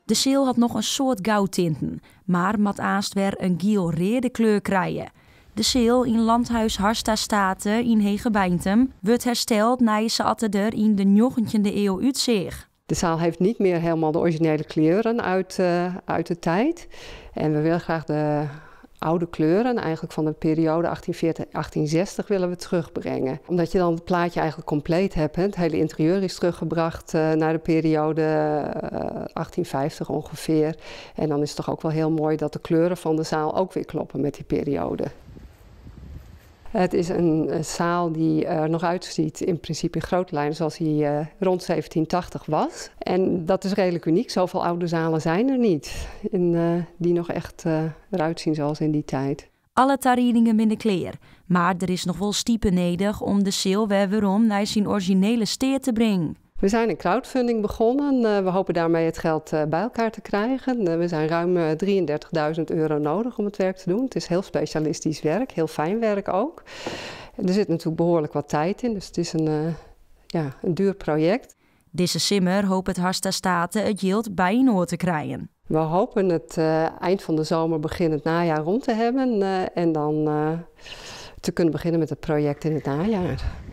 De seel had nog een soort goudtinten, maar mat aast weer een giel-rede kleur krijgen. De seel in landhuis Harsta Staten in Hegebeintem wordt hersteld na ze er in de 19e eeuw uitzag. De zaal heeft niet meer helemaal de originele kleuren uit de tijd. En we willen graag de oude kleuren, eigenlijk van de periode 1840-1860, willen we terugbrengen. Omdat je dan het plaatje eigenlijk compleet hebt. Hè? Het hele interieur is teruggebracht naar de periode 1850 ongeveer. En dan is het toch ook wel heel mooi dat de kleuren van de zaal ook weer kloppen met die periode. Het is een zaal die er nog uitziet in principe in grote lijnen zoals hij rond 1780 was. En dat is redelijk uniek. Zoveel oude zalen zijn er niet die nog echt eruit zien zoals in die tijd. Alle tarieringen in de kleer, maar er is nog wel stiepen nodig om de seel weerom naar zijn originele steer te brengen. We zijn een crowdfunding begonnen. We hopen daarmee het geld bij elkaar te krijgen. We zijn ruim €33.000 nodig om het werk te doen. Het is heel specialistisch werk, heel fijn werk ook. Er zit natuurlijk behoorlijk wat tijd in, dus het is een duur project. Deze simmer hoopt het Harsta Staten het yield bij in oor te krijgen. We hopen het eind van de zomer, begin het najaar rond te hebben en dan te kunnen beginnen met het project in het najaar.